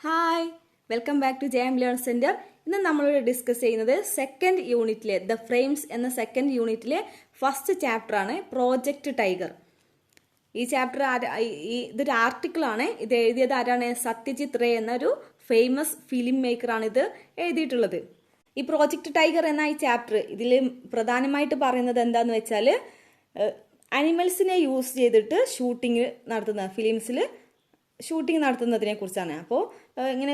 Hi welcome back to JM learn centre. ഇന്ന് നമ്മളിവിടെ discuss ചെയ്യുന്നത് സെക്കൻഡ് യൂണിറ്റിലെ ദ ഫ്രെയിംസ് എന്ന സെക്കൻഡ് യൂണിറ്റിലെ ഫസ്റ്റ് ചാപ്റ്റർ ആണ് പ്രോജക്റ്റ് ടൈഗർ. ഈ ചാപ്റ്റർ ഇതൊരു ആർട്ടിക്കിൾ ആണ്. ഇത് എഴുതിയത് ആരാണ്? സത്യജിത് റേ എന്ന ഒരു ഫേമസ് ഫിലിം മേക്കർ ആണ് ഇത് എഴുതിയിട്ടുള്ളത്. ഈ പ്രോജക്റ്റ് ടൈഗർ എന്ന ഈ ചാപ്റ്റർ ഇതിൽ പ്രധാനമായിട്ട് പറയുന്നത് എന്താന്ന് വെച്ചാൽ അനിമൽസിനെ യൂസ് ചെയ്തിട്ട് ഷൂട്ടിങ് നടത്തുന്ന ഫിലിംസിൽ ഷൂട്ടിംഗ് നടത്തുന്നതിനെ കുറിച്ചാണ്. അപ്പോൾ ഇങ്ങനെ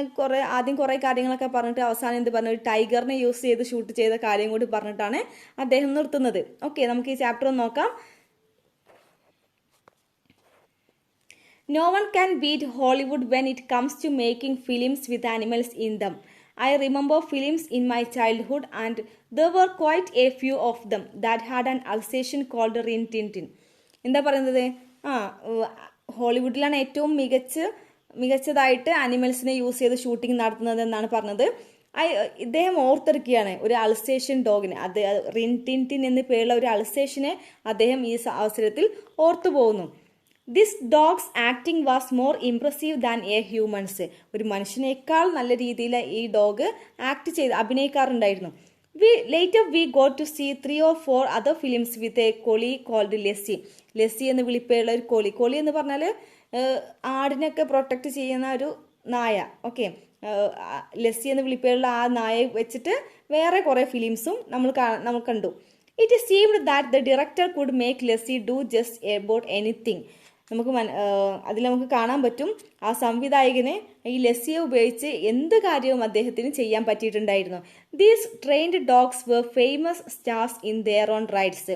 ആദ്യം കുറേ കാര്യങ്ങളൊക്കെ പറഞ്ഞിട്ട് അവസാനം എന്ത് പറഞ്ഞു, ടൈഗറിനെ യൂസ് ചെയ്ത് ഷൂട്ട് ചെയ്ത കാര്യം കൂടി പറഞ്ഞിട്ടാണ് അദ്ദേഹം നിർത്തുന്നത്. ഓക്കെ, നമുക്ക് ഈ ചാപ്റ്റർ ഒന്ന് നോക്കാം. No one can beat Hollywood when it comes to making films with animals in them. I remember films in my childhood and there were quite a few of them that had an Alsatian called Rin Tin Tin. എന്താ പറയുന്നത്? ഹോളിവുഡിലാണ് ഏറ്റവും മികച്ചതായിട്ട് അനിമൽസിനെ use ചെയ്ത് shooting നടത്തുന്നത് എന്നാണ് പറഞ്ഞത്. ഇദ്ദേഹം ഓർത്തെടുക്കുകയാണ് ഒരു Alsatian ഡോഗിനെ, അത് റിൻ ടിൻ ടിൻ എന്ന് പേരുള്ള ഒരു അൾസേഷ്യനെ അദ്ദേഹം ഈ അവസരത്തിൽ ഓർത്തു പോകുന്നു. This dogs acting was more impressive than A humans. ഒരു മനുഷ്യനേക്കാൾ നല്ല രീതിയിൽ ഈ ഡോഗ് ആക്ട് ചെയ്ത് അഭിനയിക്കാറുണ്ടായിരുന്നു. Later we got to see 3 or 4 other films with a collie called Lassie. Lessee എന്ന് വിളിപ്പേരുള്ള ഒരു കോളി എന്ന് പറഞ്ഞാൽ ആടിനൊക്കെ പ്രൊട്ടക്ട് ചെയ്യുന്ന ഒരു നായ. ഓക്കെ, ലെസ്സി എന്ന് വിളിപ്പേരുള്ള ആ നായയെ വെച്ചിട്ട് വേറെ കുറേ ഫിലിംസും നമ്മൾ കണ്ടു. It seemed that the director could make lessee do just about anything. അതിൽ നമുക്ക് കാണാൻ പറ്റും ആ സംവിധായകന് ഈ ലെസ്സിയെ ഉപയോഗിച്ച് എന്ത് കാര്യവും അദ്ദേഹത്തിന് ചെയ്യാൻ പറ്റിയിട്ടുണ്ടായിരുന്നു. These trained dogs were famous stars in their own rides.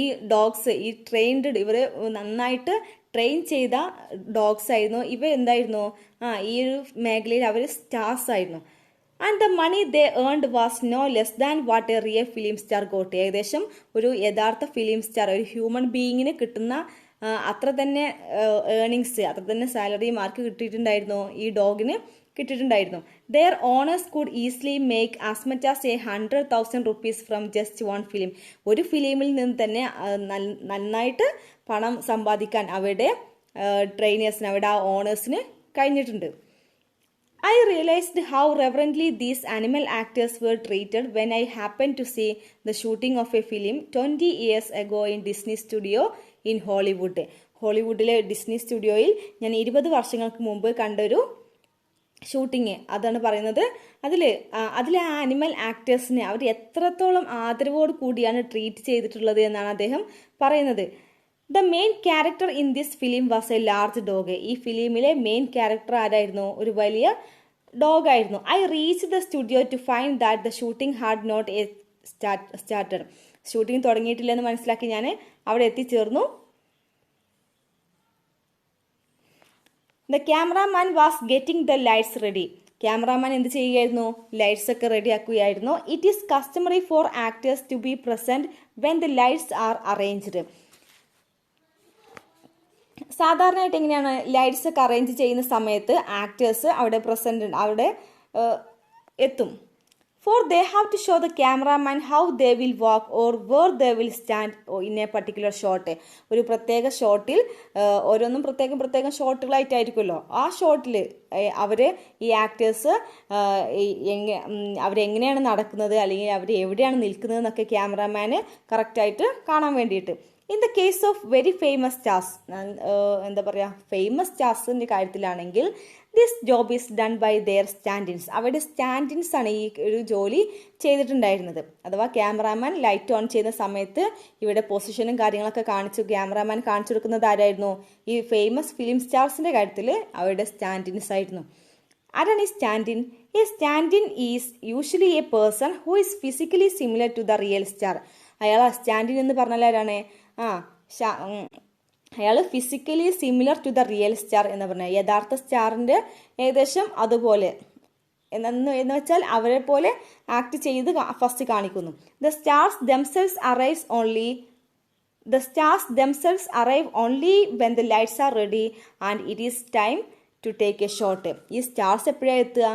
ഈ ഡോഗ്സ്, ഈ ഇവർ നന്നായിട്ട് ട്രെയിൻ ചെയ്ത ഡോഗ്സ് ആയിരുന്നു. ഇവ എന്തായിരുന്നു? ഈ ഒരു മേഖലയിൽ അവർ സ്റ്റാർസ് ആയിരുന്നു. And the money they earned was no less than what a real film star got. ഏകദേശം ഒരു യഥാർത്ഥ ഫിലിം സ്റ്റാർ, ഒരു ഹ്യൂമൻ ബീയിങ്ങിന് കിട്ടുന്ന അത്ര തന്നെ ഏർണിങ്സ്, അത്ര തന്നെ സാലറി മാർക്ക് കിട്ടിയിട്ടുണ്ടായിരുന്നു, ഈ ഡോഗിന് കിട്ടിയിട്ടുണ്ടായിരുന്നു. Their owners could easily make as much as 100,000 rupees from just one film. ഒരു ഫിലിമിൽ നിന്ന് തന്നെ നന്നായിട്ട് പണം സമ്പാദിക്കാൻ അവരുടെ ട്രെയിനേഴ്സിന്, അവരുടെ ആ ഓണേഴ്സിന് കഴിഞ്ഞിട്ടുണ്ട്. I realized how reverently these animal actors were treated when I happened to see the shooting of a film 20 years ago in Disney Studio in Hollywood. ഹോളിവുഡിലെ ഡിസ്നി സ്റ്റുഡിയോയിൽ ഞാൻ 20 വർഷങ്ങൾക്ക് മുമ്പ് കണ്ടൊരു ഷൂട്ടിങ് അതാണ് പറയുന്നത്. അതിലെ ആ അനിമൽ ആക്ടേഴ്സിനെ അവർ എത്രത്തോളം ആദരവോട് കൂടിയാണ് ട്രീറ്റ് ചെയ്തിട്ടുള്ളത് എന്നാണ് അദ്ദേഹം പറയുന്നത്. The main character in this film was a large dog. ഈ ഫിലിമിലെ മെയിൻ ക്യാരക്ടർ ആരായിരുന്നു? ഒരു വലിയ ഡോഗ് ആയിരുന്നു. I reach the studio to find that the shooting had not a started. Shooting തുടങ്ങിയിട്ടില്ലെന്ന് മനസ്സിലാക്കി ഞാൻ അവിടെ എത്തിച്ചേർന്നു. The cameraman was getting the lights ready. Cameraman എന്ത് ചെയ്യുകയായിരുന്നു? ലൈറ്റ്സ് ഒക്കെ റെഡി ആക്കുകയായിരുന്നു. It is customary for actors to be present when the lights are arranged. സാധാരണയായിട്ട് എങ്ങനെയാണ് ലൈറ്റ്സ് ഒക്കെ അറേഞ്ച് ചെയ്യുന്ന സമയത്ത് ആക്ടേഴ്സ് അവിടെ എത്തും. For they have to show the cameraman how they will walk or where they will stand in a particular shot. ഒരു പ്രത്യേക ഷോട്ടിൽ ഓരോന്നും പ്രത്യേകം ഷോട്ടുകളായിട്ടായിരിക്കുമല്ലോ. ആ ഷോട്ടിൽ ഈ ആക്ടേഴ്സ് അവരെങ്ങനെയാണ് നടക്കുന്നത്, അല്ലെങ്കിൽ അവർ എവിടെയാണ് നിൽക്കുന്നത് എന്നൊക്കെ ക്യാമറാമാന് കറക്റ്റായിട്ട് കാണാൻ വേണ്ടിയിട്ട്. In the case of very famous stars, famous സ്റ്റാർസിൻ്റെ കാര്യത്തിലാണെങ്കിൽ this job is done by their stand-ins. അവരുടെ സ്റ്റാൻഡിൻസ് ആണ് ഈ ഒരു ജോലി ചെയ്തിട്ടുണ്ടായിരുന്നത്. അഥവാ ക്യാമറാമാൻ ലൈറ്റ് ഓൺ ചെയ്യുന്ന സമയത്ത് ഇവിടെ പൊസിഷനും കാര്യങ്ങളൊക്കെ ക്യാമറാമാൻ കാണിച്ചു കൊടുക്കുന്നത് ആരായിരുന്നു? ഈ ഫേമസ് ഫിലിം സ്റ്റാർസിൻ്റെ കാര്യത്തിൽ അവരുടെ സ്റ്റാൻഡിൻസ് ആയിരുന്നു. ആരാണ് ഈ സ്റ്റാൻഡിൻ? ഈ stand in is usually a person who is physically similar to the real star. അയാൾ സ്റ്റാൻഡിൻ എന്ന് പറഞ്ഞാൽ ആരാണ്? അയാൾ physically similar to the real star എന്ന് പറഞ്ഞാൽ യഥാർത്ഥ സ്റ്റാറിൻ്റെ ഏകദേശം അതുപോലെ എന്ന് വെച്ചാൽ അവരെ പോലെ ആക്ട് ചെയ്ത് ഫസ്റ്റ് കാണിക്കുന്നു. The stars themselves arrive only when the lights are ready and it is time to take a shot. ഈ സ്റ്റാർസ് എപ്പോഴാണ് എത്തുക?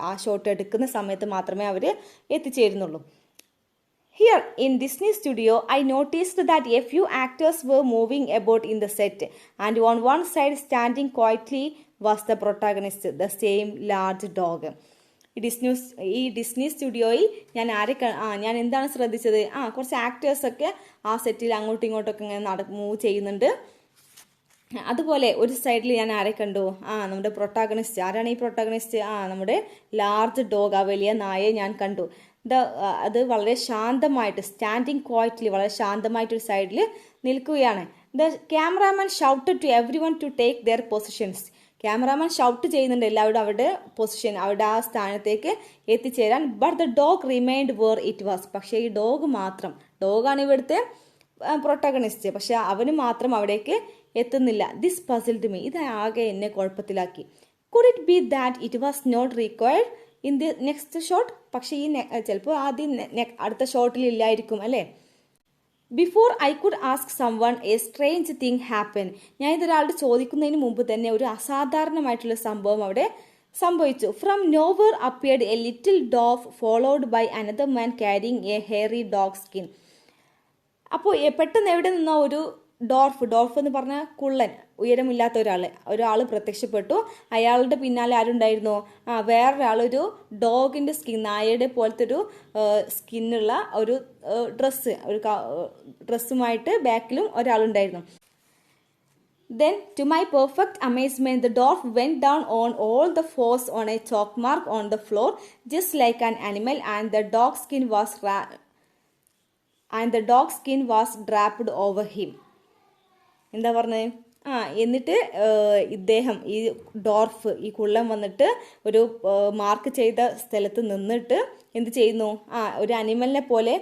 ആ ഷോട്ട് എടുക്കുന്ന സമയത്ത് മാത്രമേ അവർ എത്തിച്ചേരുന്നുള്ളൂ. Here in Disney Studio, I noticed that a few actors were moving about in the set, and on one side standing quietly was the protagonist, the same large dog. ഈ Disney സ്റ്റുഡിയോയിൽ ഞാൻ എന്താണ് ശ്രദ്ധിച്ചത്, കുറച്ച് ആക്ടേഴ്സൊക്കെ ആ സെറ്റിൽ അങ്ങോട്ടും ഇങ്ങോട്ടൊക്കെ ഇങ്ങനെ മൂവ് ചെയ്യുന്നുണ്ട്. അതുപോലെ ഒരു സൈഡിൽ ഞാൻ ആരെ കണ്ടു, നമ്മുടെ പ്രൊട്ടാഗണിസ്റ്റ്. ആരാണ് ഈ പ്രൊട്ടാഗണിസ്റ്റ്? നമ്മുടെ ലാർജ് ഡോഗ്, ആ വലിയ നായയെ ഞാൻ കണ്ടു. അത് വളരെ ശാന്തമായിട്ട്, സ്റ്റാൻഡിങ് ക്വയറ്റ്ലി, വളരെ ശാന്തമായിട്ടൊരു സൈഡിൽ നിൽക്കുകയാണ്. The cameraman shouted to everyone to take their positions. Cameraman shout ചെയ്യുന്നുണ്ട് എല്ലാവരും അവരുടെ പൊസിഷൻ, അവരുടെ ആ സ്ഥാനത്തേക്ക് എത്തിച്ചേരാൻ. But the dog remained where it was. പക്ഷേ ഈ ഡോഗ് മാത്രം, ഡോഗാണ് ഇവിടുത്തെ പ്രൊട്ടഗണിസ്റ്റ്, പക്ഷെ അവന് മാത്രം അവിടേക്ക് എത്തുന്നില്ല. This puzzled me. ഇത് ആകെ എന്നെ കുഴപ്പത്തിലാക്കി. Could it be that it was not required in the next shot? പക്ഷേ ഈ ചിലപ്പോൾ ആദ്യം അടുത്ത ഷോട്ടിൽ ഇല്ലായിരിക്കും അല്ലേ. Before I could ask someone a strange thing happen. ഞാൻ ഇതൊരാളുടെ ചോദിക്കുന്നതിന് മുമ്പ് തന്നെ ഒരു അസാധാരണമായിട്ടുള്ള സംഭവം അവിടെ സംഭവിച്ചു. From nowhere appeared a little dwarf followed by another man carrying a hairy dog skin. അപ്പോൾ പെട്ടെന്ന് എവിടെ നിന്നോ ഒരു ഡോർഫ് എന്ന് പറഞ്ഞാൽ കുള്ളൻ, ഉയരമില്ലാത്ത ഒരാൾ പ്രത്യക്ഷപ്പെട്ടു. അയാളുടെ പിന്നാലെ ആരുണ്ടായിരുന്നു? വേറൊരാളൊരു ഡോഗിന്റെ സ്കിൻ, നായയുടെ പോലത്തെ ഒരു സ്കിന്നുള്ള ഒരു ഡ്രസ്സുമായിട്ട് ബാക്കിലും ഒരാളുണ്ടായിരുന്നു. Then, to my perfect amazement, the dwarf went down on all the fours on a chalk mark on the floor, just like an animal, and the dog skin was draped over him. എന്താ പറഞ്ഞത്? എന്നിട്ട് ഇദ്ദേഹം, ഈ dwarf, ഈ കുള്ളൻ വന്നിട്ട് ഒരു mark ചെയ്ത സ്ഥലത്ത് നിന്നിട്ട് എന്ത് ചെയ്യുന്നു? ഒരു അനിമലിനെ പോലെ,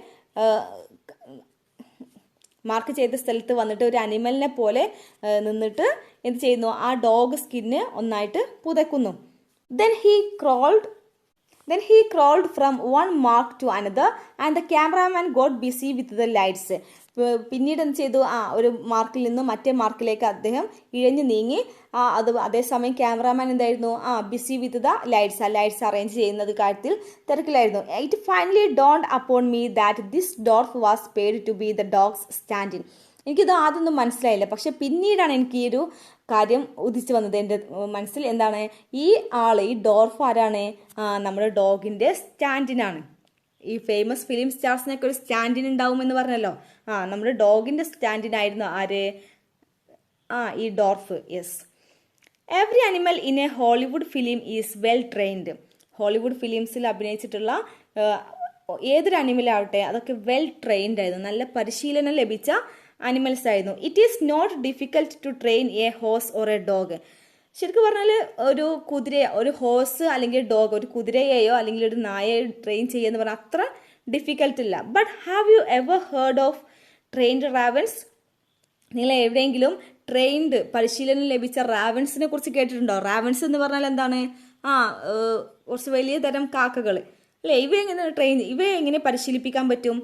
മാർക്ക് ചെയ്ത സ്ഥലത്ത് വന്നിട്ട് ഒരു അനിമലിനെ പോലെ നിന്നിട്ട് എന്ത് ചെയ്യുന്നു? ആ ഡോഗ് സ്കിന്ന് ഒന്നായിട്ട് പുതയ്ക്കുന്നു. Then he crawled from one mark to another and the cameraman got busy with the lights. പിന്നീട് എന്ത് ചെയ്തു? ഒരു മാർക്കിൽ നിന്ന് മറ്റേ മാർക്കിലേക്ക് അദ്ദേഹം ഇഴഞ്ഞു നീങ്ങി. അതേസമയം ക്യാമറാമാൻ എന്തായിരുന്നു? ബിസി വിത്ത് ദ ലൈറ്റ്സ്, ആ ലൈറ്റ്സ് അറേഞ്ച് ചെയ്യുന്നത് കാര്യത്തിൽ തിരക്കിലായിരുന്നു. It finally dawned upon me that this dwarf was paid to be the dog's stand-in. എനിക്കിത് ആദ്യമൊന്നും മനസ്സിലായില്ല, പക്ഷെ പിന്നീടാണ് എനിക്ക് ഈ ഒരു കാര്യം ഉദിച്ചു വന്നത് എൻ്റെ മനസ്സിൽ. എന്താണ് ഈ ഡോർഫ് ആരാണ്? നമ്മുടെ ഡോഗിൻ്റെ സ്റ്റാൻഡിനാണ്. ഈ ഫേമസ് ഫിലിം സ്റ്റാർസിനൊക്കെ ഒരു സ്റ്റാൻഡിൻ ഉണ്ടാവും എന്ന് പറഞ്ഞല്ലോ. നമ്മുടെ ഡോഗിൻ്റെ സ്റ്റാൻഡിനായിരുന്നു ആര്? ഈ dwarf. Yes. Every animal in a Hollywood film is well trained. Hollywood ഫിലിംസിൽ അഭിനയിച്ചിട്ടുള്ള ഏതൊരു അനിമലാവട്ടെ അതൊക്കെ വെൽ ട്രെയിൻഡ് ആയിരുന്നു, നല്ല പരിശീലനം ലഭിച്ച അനിമൽസ് ആയിരുന്നു. It is not difficult to train a horse or a dog. ശരിക്കും പറഞ്ഞാൽ ഒരു ഹോഴ്സ് അല്ലെങ്കിൽ ഡോഗ്, ഒരു കുതിരയെയോ അല്ലെങ്കിൽ ഒരു നായയെ ട്രെയിൻ ചെയ്യുക എന്ന് പറഞ്ഞാൽ അത്ര ഡിഫിക്കൽട്ട് ഇല്ല. But have you ever heard of trained ravens? നിങ്ങൾ എവിടെയെങ്കിലും പരിശീലനം ലഭിച്ച റാവൻസിനെ കുറിച്ച് കേട്ടിട്ടുണ്ടോ? റാവൻസ് എന്ന് പറഞ്ഞാൽ എന്താണ്? കുറച്ച് വലിയ തരം കാക്കകൾ അല്ലേ? ഇവയെ എങ്ങനെ പരിശീലിപ്പിക്കാൻ പറ്റും?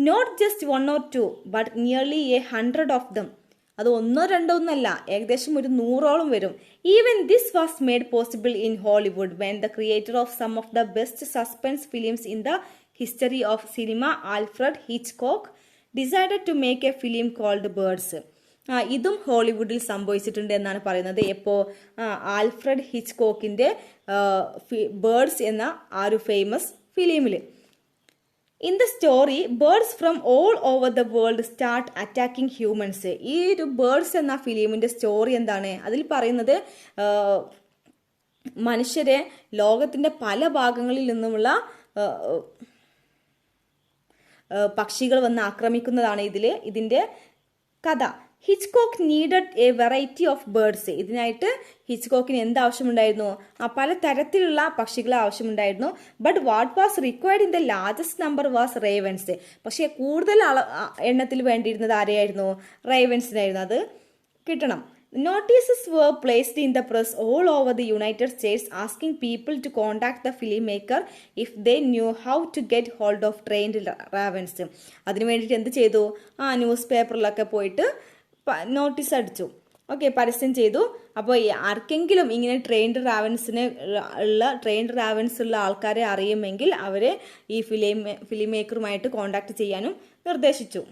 Not just 1 or 2 but nearly 100 of them. അത് 1 or 2 ഒന്നല്ല, ഏകദേശം ഒരു 100ഓളം വരും. Even this was made possible in Hollywood when the creator of some of the best suspense films in the history of cinema, Alfred Hitchcock, decided to make a film called Birds. ഇതും ഹോളിവുഡിൽ സംഭവിച്ചിട്ടുണ്ട് എന്നാണ് പറയുന്നത്. ഇപ്പോൾ Alfred ഹിച്ച്കോക്കിൻ്റെ birds എന്ന ആ ഒരു famous ഫിലിമിൽ. In the story birds from all over the world start attacking humans. ഈ ഒരു ബേർഡ്സ് എന്ന ഫിലിമിൻ്റെ സ്റ്റോറി എന്താണ്? അതിൽ പറയുന്നത് മനുഷ്യരെ ലോകത്തിൻ്റെ പല ഭാഗങ്ങളിൽ നിന്നുമുള്ള പക്ഷികൾ വന്ന് ആക്രമിക്കുന്നതാണ് ഇതിൻ്റെ കഥ. Hitchcock needed A variety of birds. ഇതിനായിട്ട് ഹിച്ച്കോക്കിന് എന്ത് ആവശ്യമുണ്ടായിരുന്നു? പല തരത്തിലുള്ള പക്ഷികളെ ആവശ്യമുണ്ടായിരുന്നു. But what was required in the largest number was ravens. പക്ഷേ കൂടുതൽ എണ്ണത്തിൽ വേണ്ടിയിരുന്നത് ആരെയായിരുന്നു? റേവൻസിനായിരുന്നു. അത് കിട്ടണം. Notices were placed in the press all over the United States asking people to contact the filmmaker if they knew how to get hold of trained ravens. അതിനു വേണ്ടിയിട്ട് എന്ത് ചെയ്തു? News പേപ്പറിലൊക്കെ പോയിട്ട് നോട്ടീസ് അടിച്ചു, പരസ്യം ചെയ്തു. അപ്പോൾ ആർക്കെങ്കിലും ഇങ്ങനെ ട്രെയിൻഡ് റാവൻസ് ഉള്ള ആൾക്കാരെ അറിയുമെങ്കിൽ അവരെ ഈ ഫിലിം മേക്കറുമായിട്ട് കോണ്ടാക്ട് ചെയ്യാനും നിർദ്ദേശിച്ചു.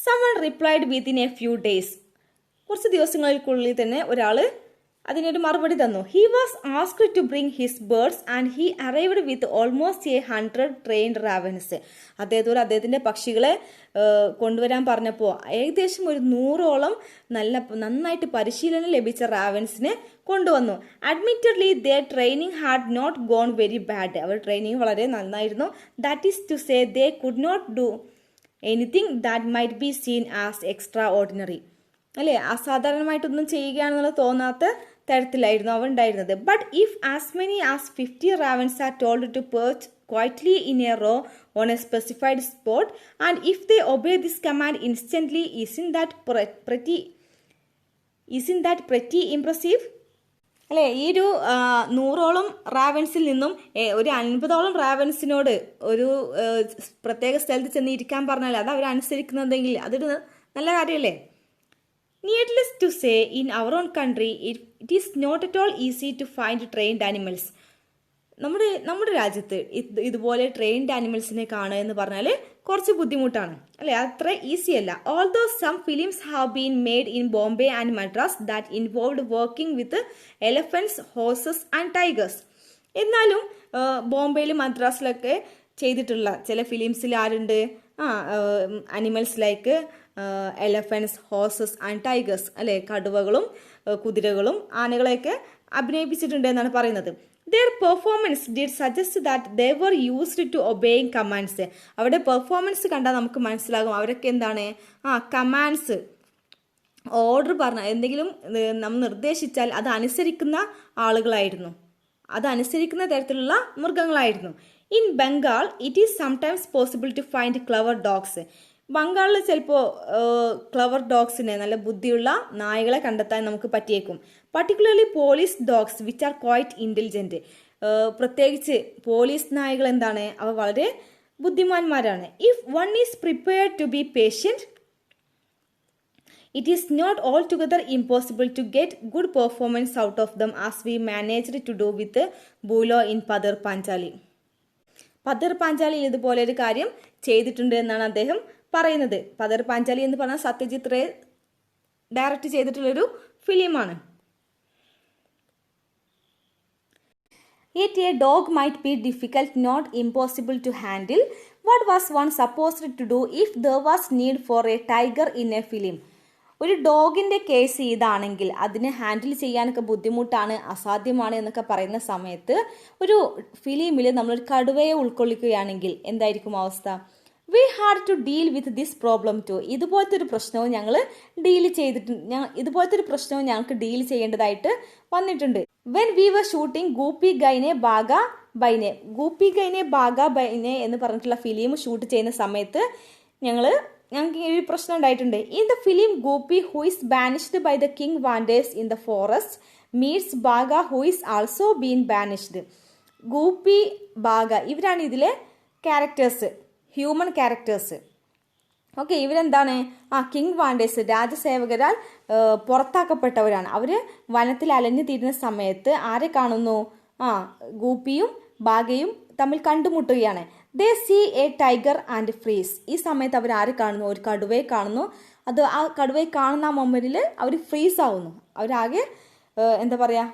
Someone replied within a few days. കുറച്ച് ദിവസങ്ങൾക്കുള്ളിൽ തന്നെ ഒരാൾ അതിനൊരു മറുപടി തന്നു. He was asked to bring his birds and he arrived with almost 100 trained ravens. അദ്ദേഹത്തിൻ്റെ പക്ഷികളെ കൊണ്ടുവരാൻ പറഞ്ഞപ്പോൾ ഏകദേശം ഒരു 100ഓളം നന്നായിട്ട് പരിശീലനം ലഭിച്ച റാവൻസിനെ കൊണ്ടുവന്നു. Admittedly, their training had not gone very bad. അവർ ട്രെയിനിങ് വളരെ നന്നായിരുന്നു. That is to say, they could not do anything that might be seen as extraordinary. അല്ലേ, അസാധാരണമായിട്ടൊന്നും ചെയ്യുകയാണെന്നുള്ള തോന്നാത്ത തരത്തിലായിരുന്നു അവ ഉണ്ടായിരുന്നത്. But if as many as 50 ravens are told to perch quietly in a row on a specified spot and if they obey this command instantly, isn't that pretty impressive? അല്ലേ, ഈ ഒരു 100ഓളം റാവൻസിൽ നിന്നും ഒരു 50ഓളം റാവൻസിനോട് ഒരു പ്രത്യേക സ്ഥലത്ത് ചെന്ന് ഇരിക്കാൻ പറഞ്ഞാൽ അത് അവരനുസരിക്കുന്നതെങ്കിൽ അതൊരു നല്ല കാര്യമല്ലേ? Needless to say, in our own country, it is not at all easy to find trained animals. നമ്മുടെ രാജ്യത്ത് ഇതുപോലെ ട്രെയിൻഡ് ആനിമൽസിനെ കാണുക എന്ന് പറഞ്ഞാൽ കുറച്ച് ബുദ്ധിമുട്ടാണ്, അല്ലേ? അത്ര ഈസി അല്ല. Although some films have been made in Bombay and Madras that involved working with elephants, horses and tigers. എന്നാലും ബോംബെയിലും മദ്രാസിലൊക്കെ ചെയ്തിട്ടുള്ള ചില ഫിലിംസിൽ ആരുണ്ട്? Animals like elephants, horses and tigers, അല്ലേ? കടുവകളും കുതിരകളും ആനകളെയൊക്കെ അഭിനയിപ്പിച്ചിട്ടുണ്ട് എന്നാണ് പറയുന്നത്. Their performance did suggest that they were used to obeying commands. അവിടെ performance കണ്ടാൽ നമുക്ക് മനസ്സിലാകും അവരൊക്കെ എന്താണ്, കമാൻഡ്സ്, ഓർഡർ പറഞ്ഞ എന്തെങ്കിലും നമ്മൾ നിർദ്ദേശിച്ചാൽ അത് അനുസരിക്കുന്ന ആളുകളായിരുന്നു, അത് അനുസരിക്കുന്ന തരത്തിലുള്ള മൃഗങ്ങളായിരുന്നു. In Bengal it is sometimes possible to find clever dogs. ബംഗാളിൽ ചിലപ്പോൾ ക്ലവർ ഡോഗ്സിനെ, നല്ല ബുദ്ധിയുള്ള നായകളെ കണ്ടെത്താൻ നമുക്ക് പറ്റിയേക്കും. Particularly police dogs which are quite intelligent. പ്രത്യേകിച്ച് പോലീസ് നായകൾ എന്താണ്, അവ വളരെ ബുദ്ധിമാന്മാരാണ്. If one is prepared to be patient, it is not altogether impossible to get good performance out of them as we managed to do with Bhulo in Pather Panchali. Pather പാഞ്ചാലിയിൽ ഇതുപോലെ ഒരു കാര്യം ചെയ്തിട്ടുണ്ട് എന്നാണ് അദ്ദേഹം പറയുന്നത്. പദർ പാഞ്ചാലി എന്ന് പറഞ്ഞാൽ സത്യജിത് റേ ഡയറക്റ്റ് ചെയ്തിട്ടുള്ളൊരു ഫിലിമാണ്. Yet a dog might be difficult, not impossible to handle. What was one supposed to do if there was need for a tiger in a film? ഒരു ഡോഗിൻ്റെ കേസ് ഇതാണെങ്കിൽ അതിനെ ഹാൻഡിൽ ചെയ്യാനൊക്കെ ബുദ്ധിമുട്ടാണ്, അസാധ്യമാണ് എന്നൊക്കെ പറയുന്ന സമയത്ത് ഒരു ഫിലിമിൽ നമ്മളൊരു കടുവയെ ഉൾക്കൊള്ളിക്കുകയാണെങ്കിൽ എന്തായിരിക്കും അവസ്ഥ? We had to deal with this problem too. ഇതുപോലത്തെ ഒരു പ്രശ്നവും ഞങ്ങൾക്ക് ഡീൽ ചെയ്യേണ്ടതായിട്ട് വന്നിട്ടുണ്ട്. When we were shooting Goopy Gyne Bagha Byne എന്ന് പറഞ്ഞിട്ടുള്ള ഫിലിം ഷൂട്ട് ചെയ്യുന്ന സമയത്ത് ഞങ്ങൾക്ക് ഈ ഒരു പ്രശ്നം ഉണ്ടായിട്ടുണ്ട്. In the film Goopy who is banished by the king wanders in the forest meets Bagha who is also been banished. Goopy, Bagha ഇവരാണ് ഇതിലെ ക്യാരക്ടേഴ്സ്, ഹ്യൂമൻ ക്യാരക്ടേഴ്സ്. ഓക്കെ, ഇവരെന്താണ്, കിങ് വാൻഡേഴ്സ്, രാജസേവകരാൽ പുറത്താക്കപ്പെട്ടവരാണ്. അവർ വനത്തിൽ അലഞ്ഞു തീരുന്ന സമയത്ത് ആരെ കാണുന്നു? ഗൂപ്പിയും ബാഗയും തമ്മിൽ കണ്ടുമുട്ടുകയാണ്. They see a tiger and freeze. ഈ സമയത്ത് അവർ ആരെ കാണുന്നു? ഒരു കടുവയെ കാണുന്നു. ആ കടുവയെ കാണുന്ന ആ മൊമെന്റിൽ അവർ ഫ്രീസ് ആവുന്നു. അവരാകെ എന്താ പറയുക,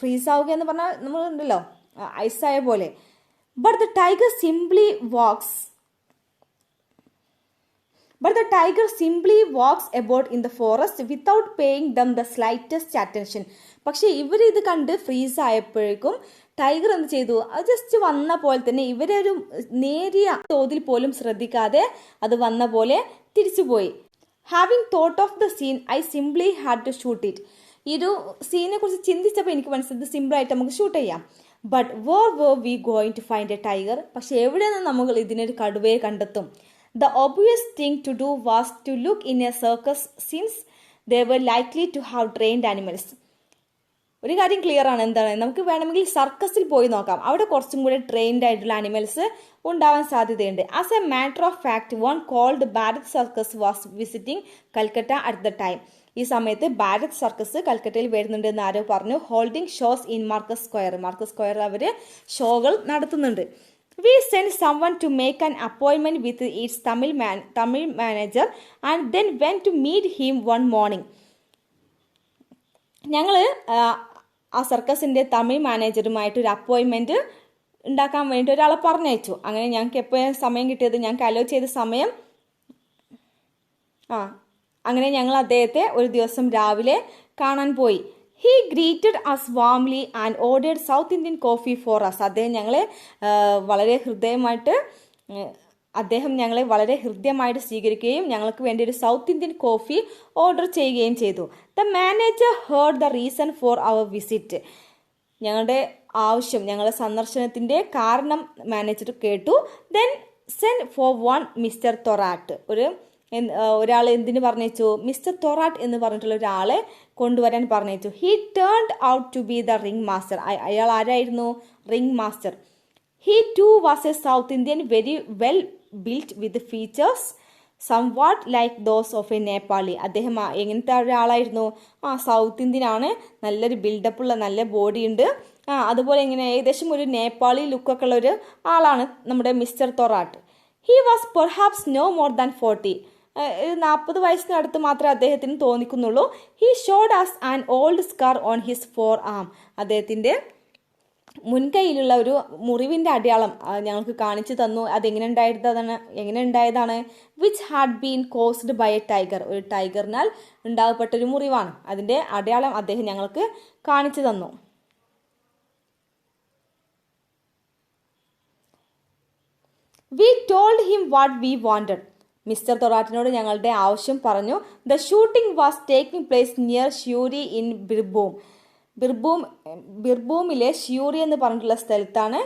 ഫ്രീസ് ആവുക എന്ന് പറഞ്ഞാൽ നമ്മളുണ്ടല്ലോ ഐസായ പോലെ. But the tiger simply walks about in the forest without paying them the slightest attention. പക്ഷെ ഇവർ ഇത് കണ്ട് ഫ്രീസ് ആയപ്പോഴേക്കും ടൈഗർ എന്ത് ചെയ്തു? അത് ജസ്റ്റ് വന്ന പോലെ തന്നെ ഇവരെ ഒരു നേരിയ തോതിൽ പോലും ശ്രദ്ധിക്കാതെ അത് വന്ന പോലെ തിരിച്ചുപോയി. Having thought of the scene I simply had to shoot it. ഈ ഒരു സീനെ കുറിച്ച് ചിന്തിച്ചപ്പോൾ എനിക്ക് മനസ്സിലായത് സിമ്പിളായിട്ട് നമുക്ക് ഷൂട്ട് ചെയ്യാം. But were we going to find a tiger? പക്ഷെ എവിടെ നിന്ന് നമ്മൾ ഇതിനൊരു കടുവയെ കണ്ടെത്തും? The obvious thing to do was to look in a circus since they were likely to have trained animals. ഒരു കാര്യം ക്ലിയർ ആണ്, എന്താണ്, നമുക്ക് വേണമെങ്കിൽ സർക്കസിൽ പോയി നോക്കാം. അവിടെ കുറച്ചും കൂടെ ട്രെയിൻഡ് ആയിട്ടുള്ള ആനിമൽസ് ഉണ്ടാവാൻ സാധ്യതയുണ്ട്. As a matter of fact, one called Bharat circus was visiting Calcutta at the time. ഈ സമയത്ത് ഭാരത് സർക്കസ് കൽക്കട്ടയിൽ വരുന്നുണ്ട് എന്ന് ആരോ പറഞ്ഞു. Holding shows in Marcus Square അവർ ഷോകൾ നടത്തുന്നുണ്ട്. We sent someone to make an appointment with its Tamil manager and then went to meet him one morning. ഞങ്ങൾ ആ സർക്കസിൻ്റെ തമിഴ് മാനേജറുമായിട്ട് ഒരു അപ്പോയിൻമെൻറ്റ് ഉണ്ടാക്കാൻ വേണ്ടി ഒരാളെ പറഞ്ഞയച്ചു. അങ്ങനെ ഞങ്ങൾക്ക് എപ്പോഴും സമയം കിട്ടിയത്, ഞങ്ങൾക്ക് അലോ ചെയ്ത സമയം അങ്ങനെ ഞങ്ങൾ അദ്ദേഹത്തെ ഒരു ദിവസം രാവിലെ കാണാൻ പോയി. He greeted us warmly and ordered South Indian coffee for us. അദ്ദേഹം ഞങ്ങളെ വളരെ ഹൃദ്യമായിട്ട് സ്വീകരിക്കുകയും ഞങ്ങൾക്ക് വേണ്ടി ഒരു സൗത്ത് ഇന്ത്യൻ കോഫി ഓർഡർ ചെയ്യുകയും ചെയ്തു. The manager heard the reason for our visit. ഞങ്ങളുടെ സന്ദർശനത്തിൻ്റെ കാരണം മാനേജർ കേട്ടു. Then send for one mister Thorat. ഒരാൾ എന്തിനു പറഞ്ഞേച്ചു? മിസ്റ്റർ തൊറാട്ട് എന്ന് പറഞ്ഞിട്ടുള്ള ഒരാളെ കൊണ്ടുവരാൻ പറഞ്ഞേച്ചു. He turned out to be the ringmaster. അയാൾ ആരായിരുന്നു? Ringmaster. He too was a south Indian, very well built with features somewhat like those of a Nepali. അദ്ദേഹം എങ്ങനത്തെ ഒരാളായിരുന്നു? സൗത്ത് ഇന്ത്യൻ ആണ്, നല്ലൊരു ബിൽഡപ്പുള്ള നല്ല ബോഡി ഉണ്ട്. അതുപോലെ ഇങ്ങനെ ഏകദേശം ഒരു നേപ്പാളി ലുക്കൊക്കെ ഉള്ള ഒരു ആളാണ് നമ്മുടെ mister Thorat. He was perhaps no more than 40. 40 വയസ്സിനടുത്ത് മാത്രമേ അദ്ദേഹത്തിന് തോന്നിക്കുന്നുള്ളൂ. He showed us an old scar on his forearm. അദ്ദേഹത്തിൻ്റെ മുൻകൈയിലുള്ള ഒരു മുറിവിൻ്റെ അടയാളം ഞങ്ങൾക്ക് കാണിച്ചു തന്നു. അതെങ്ങനെ ഉണ്ടായതാണ്? Which had been caused by a tiger. ഒരു ടൈഗറിനാൽ ഉണ്ടാകപ്പെട്ടൊരു മുറിവാണ്. അതിൻ്റെ അടയാളം അദ്ദേഹം ഞങ്ങൾക്ക് കാണിച്ചു തന്നു. We told him what we wanted. Mister തൊറാട്ടിനോട് ഞങ്ങളുടെ ആവശ്യം പറഞ്ഞു. The shooting was taking place near Siuri in ബിർഭൂമിലെ ഷ്യൂറി എന്ന് പറഞ്ഞിട്ടുള്ള സ്ഥലത്താണ്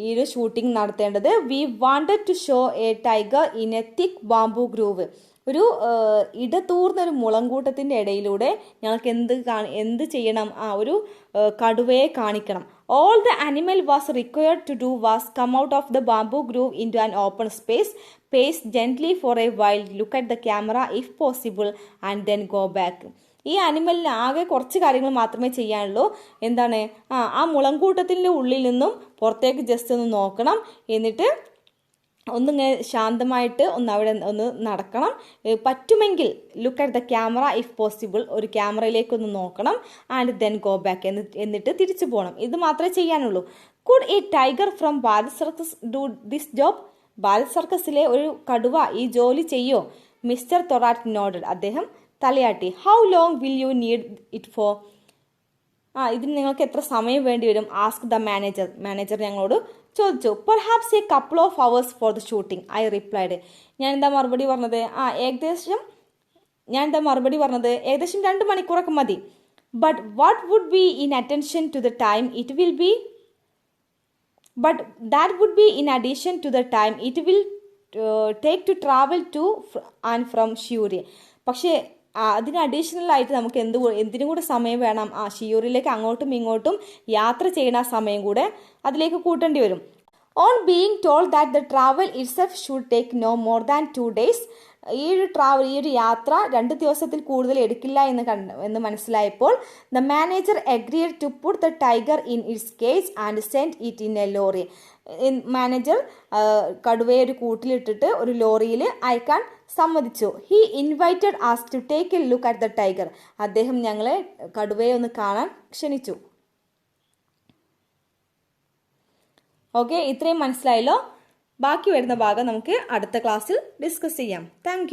ഈ ഒരു ഷൂട്ടിംഗ് നടത്തേണ്ടത്. We wanted to show a tiger in a thick bamboo grove. ഒരു ഇടതൂർന്നൊരു മുളങ്കൂട്ടത്തിൻ്റെ ഇടയിലൂടെ ഞങ്ങൾക്ക് എന്ത് ചെയ്യണം? ഒരു കടുവയെ കാണിക്കണം. All the animal was required to do was come out of the bamboo groove into an open space, pace gently for a while, look at the camera if possible, and then go back. ഈ ആനിമലിന് ആകെ കുറച്ച് കാര്യങ്ങൾ മാത്രമേ ചെയ്യാനുള്ളൂ. എന്താണ്? ആ മുളങ്കൂട്ടത്തിൻ്റെ ഉള്ളിൽ നിന്നും പുറത്തേക്ക് ജസ്റ്റ് ഒന്ന് നോക്കണം. എന്നിട്ട് ഒന്നിങ്ങനെ ശാന്തമായിട്ട് അവിടെ ഒന്ന് നടക്കണം. പറ്റുമെങ്കിൽ look at the camera if possible, ഒരു ക്യാമറയിലേക്കൊന്ന് നോക്കണം. ആൻഡ് ദെൻ ഗോ ബാക്ക്, എന്നിട്ട് തിരിച്ചു പോകണം. ഇത് മാത്രമേ ചെയ്യാനുള്ളൂ. Could a tiger from Bharat circus do this job? Bharat സർക്കസിലെ ഒരു കടുവ ഈ ജോലി ചെയ്യോ? Mister Thorat nodded. അദ്ദേഹം തലയാട്ടി. How long will you need it for? ഇതിന് നിങ്ങൾക്ക് എത്ര സമയം വേണ്ടി വരും? Ask the manager. മാനേജർ ഞങ്ങളോട് ചോദിച്ചു. Perhaps a couple of hours for the shooting, I replied. ഞാൻ എന്താ മറുപടി പറഞ്ഞത്? ഏകദേശം 2 മണിക്കൂറൊക്കെ മതി. But what would be in attention to the time it will be but that would be in addition to the time it will take to travel to and from Siuri. പക്ഷേ അതിന് additional ആയിട്ട് നമുക്ക് എന്തിനും കൂടെ സമയം വേണം? ഷിയൂറിലേക്ക് അങ്ങോട്ടും ഇങ്ങോട്ടും യാത്ര ചെയ്യുന്ന സമയം കൂടെ അതിലേക്ക് കൂട്ടേണ്ടി വരും. On being told that the travel itself should take no more than 2 days. ഈ ഒരു യാത്ര 2 ദിവസത്തിൽ കൂടുതൽ എടുക്കില്ല എന്ന് മനസ്സിലായപ്പോൾ the manager agreed to put the tiger in its cage and send it in a lorry. Manager കടുവയെ ഒരു കൂട്ടിലിട്ടിട്ട് ഒരു ലോറിയിൽ അയക്കാൻ സമ്മതിച്ചു. He invited us to take a look at the tiger. അദ്ദേഹം ഞങ്ങളെ കടുവയെ ഒന്ന് കാണാൻ ക്ഷണിച്ചു. ഓക്കെ, ഇത്രയും മനസ്സിലായല്ലോ. ബാക്കി വരുന്ന ഭാഗം നമുക്ക് അടുത്ത ക്ലാസ്സിൽ ഡിസ്കസ് ചെയ്യാം. താങ്ക്